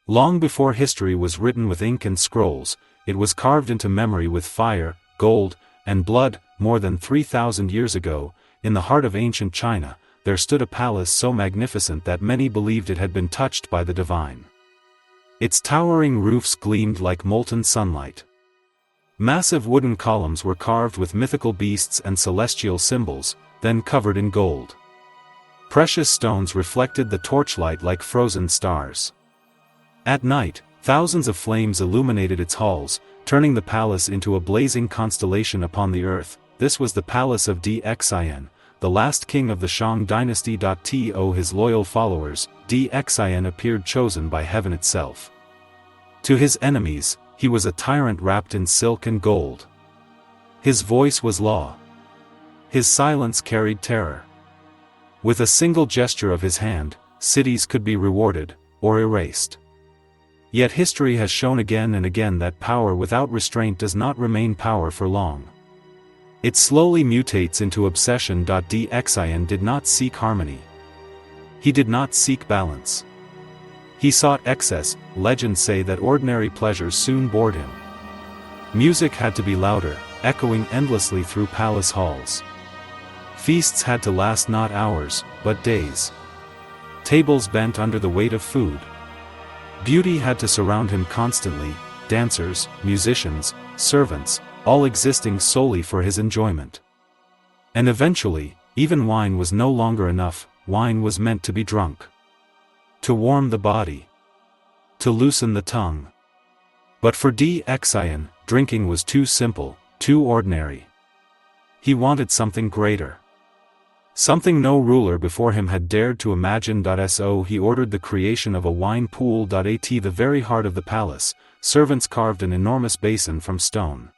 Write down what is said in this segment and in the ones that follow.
Long before history was written with ink and scrolls, it was carved into memory with fire, gold, and blood. More than 3,000 years ago, in the heart of ancient China, there stood a palace so magnificent that many believed it had been touched by the divine. Its towering roofs gleamed like molten sunlight. Massive wooden columns were carved with mythical beasts and celestial symbols, then covered in gold. Precious stones reflected the torchlight like frozen stars. At night, thousands of flames illuminated its halls, turning the palace into a blazing constellation upon the earth. This was the palace of Dxin, the last king of the Shang dynasty. To his loyal followers, Dxin appeared chosen by heaven itself. To his enemies, he was a tyrant wrapped in silk and gold. His voice was law. His silence carried terror. With a single gesture of his hand, cities could be rewarded, or erased. Yet history has shown again and again that power without restraint does not remain power for long. It slowly mutates into obsession. Dxin did not seek harmony. He did not seek balance. He sought excess. Legends say that ordinary pleasures soon bored him. Music had to be louder, echoing endlessly through palace halls. Feasts had to last not hours, but days. Tables bent under the weight of food. Beauty had to surround him constantly, dancers, musicians, servants, all existing solely for his enjoyment. And eventually, even wine was no longer enough. Wine was meant to be drunk. To warm the body. To loosen the tongue. But for Dxin, drinking was too simple, too ordinary. He wanted something greater. Something no ruler before him had dared to imagine. So he ordered the creation of a wine pool. At the very heart of the palace, servants carved an enormous basin from stone.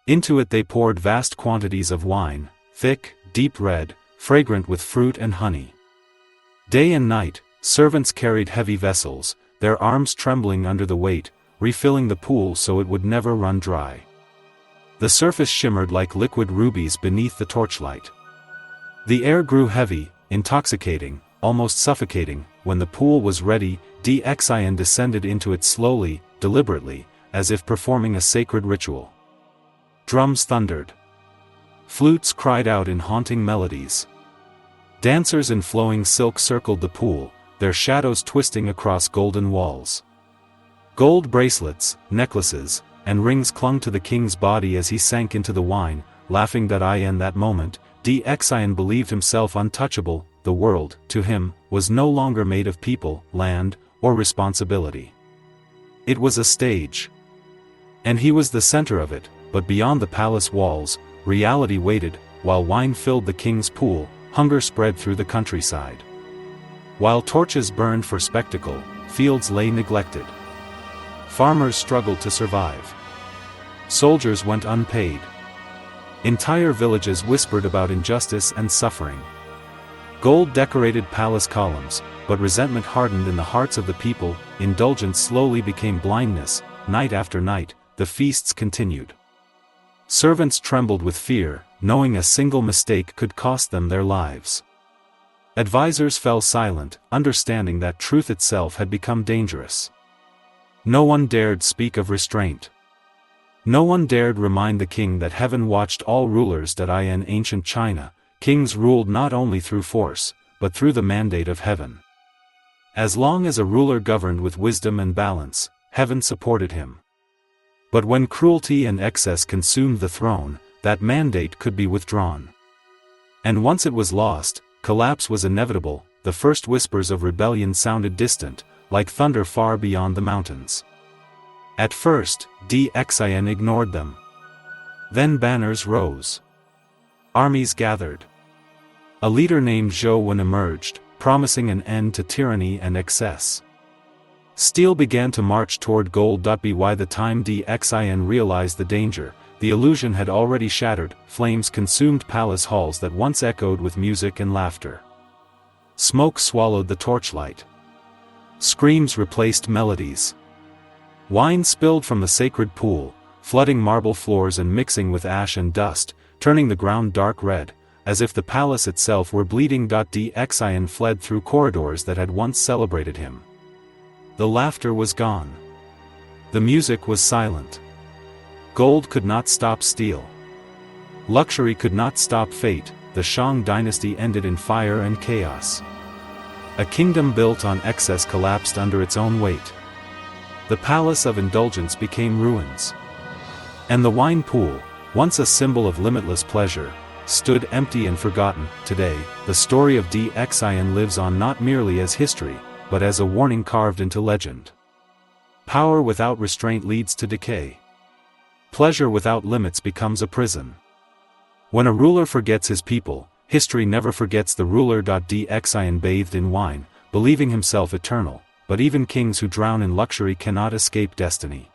Into it they poured vast quantities of wine, thick, deep red, fragrant with fruit and honey. Day and night, servants carried heavy vessels, their arms trembling under the weight, refilling the pool so it would never run dry. The surface shimmered like liquid rubies beneath the torchlight. The air grew heavy, intoxicating, almost suffocating. When the pool was ready, Dxin descended into it slowly, deliberately, as if performing a sacred ritual. Drums thundered. Flutes cried out in haunting melodies. Dancers in flowing silk circled the pool, their shadows twisting across golden walls. Gold bracelets, necklaces, and rings clung to the king's body as he sank into the wine, laughing. In that moment, Dxin believed himself untouchable. The world, to him, was no longer made of people, land, or responsibility. It was a stage. And he was the center of it, but beyond the palace walls, reality waited. While wine filled the king's pool, hunger spread through the countryside. While torches burned for spectacle, fields lay neglected. Farmers struggled to survive. Soldiers went unpaid. Entire villages whispered about injustice and suffering. Gold decorated palace columns, but resentment hardened in the hearts of the people. Indulgence slowly became blindness. Night after night, the feasts continued. Servants trembled with fear, knowing a single mistake could cost them their lives. Advisors fell silent, understanding that truth itself had become dangerous. No one dared speak of restraint. No one dared remind the king that heaven watched all rulers. In ancient China, kings ruled not only through force, but through the mandate of heaven. As long as a ruler governed with wisdom and balance, heaven supported him. But when cruelty and excess consumed the throne, that mandate could be withdrawn. And once it was lost, collapse was inevitable. The first whispers of rebellion sounded distant, like thunder far beyond the mountains. At first, Dxin ignored them. Then banners rose. Armies gathered. A leader named Zhou emerged, promising an end to tyranny and excess. Steel began to march toward gold. By the time Dxin realized the danger, the illusion had already shattered. Flames consumed palace halls that once echoed with music and laughter. Smoke swallowed the torchlight. Screams replaced melodies. Wine spilled from the sacred pool, flooding marble floors and mixing with ash and dust, turning the ground dark red, as if the palace itself were bleeding. Dxin fled through corridors that had once celebrated him. The laughter was gone. The music was silent. Gold could not stop steel. Luxury could not stop fate. The Shang dynasty ended in fire and chaos. A kingdom built on excess collapsed under its own weight. The palace of indulgence became ruins. And the wine pool, once a symbol of limitless pleasure, stood empty and forgotten. Today, the story of Xian lives on not merely as history, but as a warning carved into legend. Power without restraint leads to decay. Pleasure without limits becomes a prison. When a ruler forgets his people, history never forgets the ruler. Xian bathed in wine, believing himself eternal, but even kings who drown in luxury cannot escape destiny.